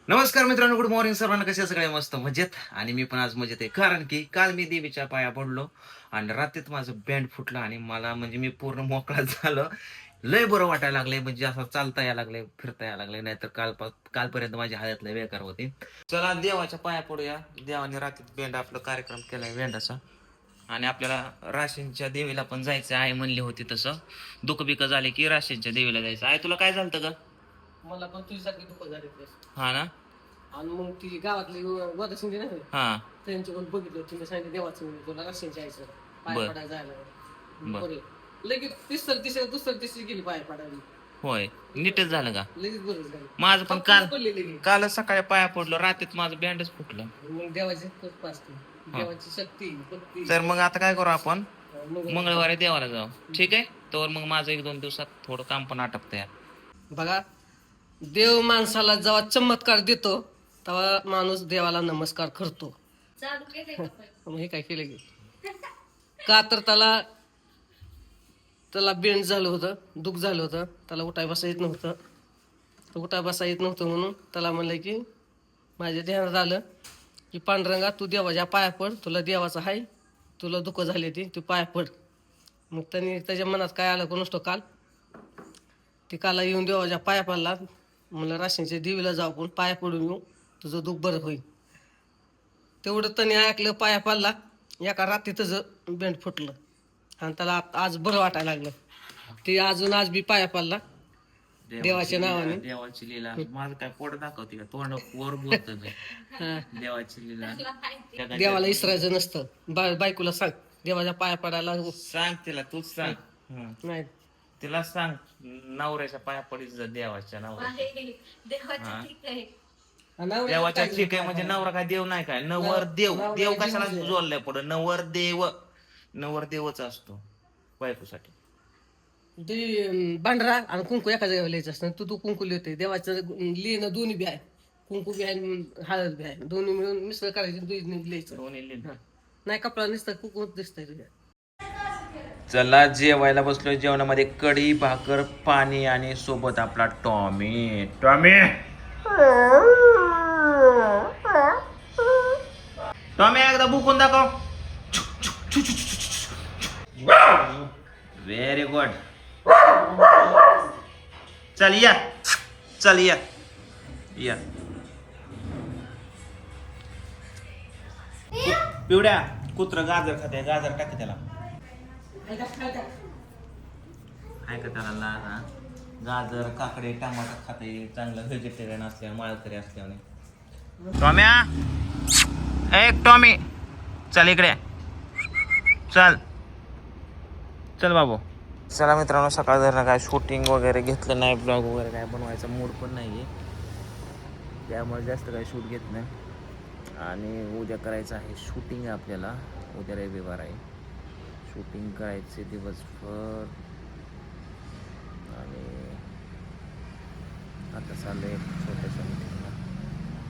नमस्कार मित्रांनो, good morning सर्वांना. कसे सगळे मस्त मजेत. आणि मी पण आज मजेत आहे, कारण की काल मी देवीच्या पाया पडलो आणि रात्रीत माझं बँड फुटलं आणि मला म्हणजे मी पूर्ण मोकळा झालो. लय बरं वाटायला लागलंय, म्हणजे असं चालता यायला लागलंय, फिरता यायला लागलंय. नाहीतर कालपर्यंत माझी हालत लय बेकार होती. चला देवाच्या पाया पडूया. देवाने रात्रीत बँड आपला कार्यक्रम केलाय बँडाचा. आणि आपल्याला राशींच्या देवीला पण जायचं आहे म्हणली होती. तसं दुःख बिक झाले की राशींच्या देवीला जायचं आहे. तुला काय झालं का? मला पण तुझ्यासारखी दुःख झाली हा ना. आणि मग ती गावातली वरशिंदी नाही हा त्यांच्याकडून बघितलं, तिने सांगितलं देवाचं तुला रस्त्याच्या यायचं पाय बर. पडायला जायला बर. बरे. लगेच दुसरं तिसरी गेली पाय पडायला. होय, नीटच झालं का? लगेच बरं झालं. माझं पण पडलेली कालच सकाळी पाया पडलो, रात्रीत माझं बँडच फुटलं. मग देवाची कृपा असते, देवाची शक्ती भक्ती. तर मग आता काय करू आपण? मग मंगळवारी देवाला जाऊ. ठीक आहे, तर मग माझं 1-2 दिवसात थोडं काम पण आटपतंय. बघा, देव माणसाला जेव्हा चमत्कार देतो तेव्हा माणूस देवाला नमस्कार करतो. मग हे काय केलं की का तर त्याला बेंड झालं होतं, दुःख झालं होतं, त्याला उठाय बसा येत नव्हतं. तर उठाय बसा येत नव्हतं म्हणून त्याला म्हणलं की माझ्या ध्यानात आलं की पांडुरंगा तू देवाच्या पाया पड, तुला देवाचं आहे, तुला दुःख झाले ते तू पाया पड. मग त्याच्या मनात काय आलं कोण नसतो काल ती काला येऊन देवाच्या पाया पडला. म्हणलं राशींच्या देवीला जाऊ, पण पाया पडून येऊ, तुझं दुःख बरं होईल. तेवढं त्याने ऐकलं, पाया पडला. एका रात्री त्याचं बेंड फुटलं आणि त्याला आज बरं वाटायला लागलं. ते आज बी पाया पडला देवाच्या नावाने. देवाची लीला. माझं काय पोट दाखवते का? तोंड वर बोलत हा. देवाची लीला. देवाला इसरायचं नसतं. बायकोला सांग देवाच्या पाया पडायला सांग तिला, तूच सांग. नाही. तिला सांग नवऱ्याच्या पाया पडीच देवाच्या नवऱ्या. देवाच्या ठीक आहे, म्हणजे नवरा काय देव नाही काय? नवर देव. देव कशाला जोडलाय पुढे? नवर देव. नवर देवच असतो बायकोसाठी. ते भांडरा आणि कुंकू एका जागेवर लिहायचं असतं. तू कुंकू लिहिते देवाचं लिहिणं दोन्ही बी आहे. कुंकू बी आहे, हळद बी आहे, दोन्ही मिळून मिसळ करायची, दोन्ही लिहायचं. दोन्ही लिहिलं. नाही कपडा नुसतं कुंकू दिसतंय तुझ्या. चला जेवायला बसलोय. जेवणामध्ये कढी, भाकर, पाणी आणि सोबत आपला टॉमी. टॉमी टॉमी एकदा बुकून दाखव. Very good. चल या, चल या या. पिवड्या कुत्र गाजर खाते, गाजर टाक त्याला. आहे का त्याला लहान? हा, गाजर, काकडे, टमाटर खाते. चांगलं व्हेजिटेरियन असल्या, माळकरी असल्याने. टॉम्या, एक टॉमी चल इकडे, चल चल बाबू. चला मित्रांनो, सकाळ जर काय शूटिंग वगैरे घेतलं नाही, ब्लॉग वगैरे काय बनवायचा मूड पण नाही आहे, त्यामुळे जास्त काही शूट घेत नाही. आणि उद्या करायचं आहे शूटिंग आपल्याला. उद्या रविवार आहे, शूटिंग करायचे दिवसभर. आणि आता चाललं एक छोट्याशा मीटिंगला,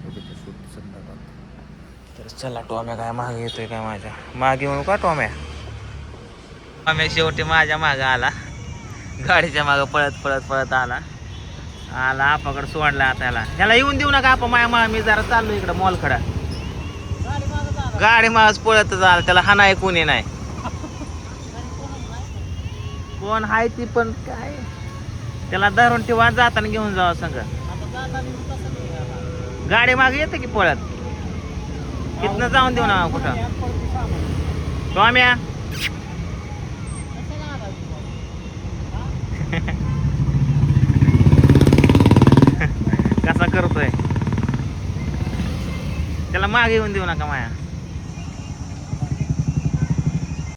उद्याचं शूट संध्याकाळ. तर चला, टॉम्या काय मागे येतोय काय माझ्या मागे म्हणू का? टॉम्या शेवटी माझ्या मागं आला, गाडीच्या मागं पळत पळत पळत आला. आपाकडं सोडला. आता ह्याला येऊन देऊ नका आपण. माया मी जरा चाललो इकडं मॉलकडं. गाडी मागच पळत आला. त्याला हा नाही, कोणी नाही, कोण हाय ती पण काय, त्याला धरून ठेवा, जाताना घेऊन जावं संग. गाडी मागे येते की पळत, तिथनं जाऊन देऊ ना कुठं. टॉम्या कसा करतोय, त्याला मागे येऊन देऊ नका माया.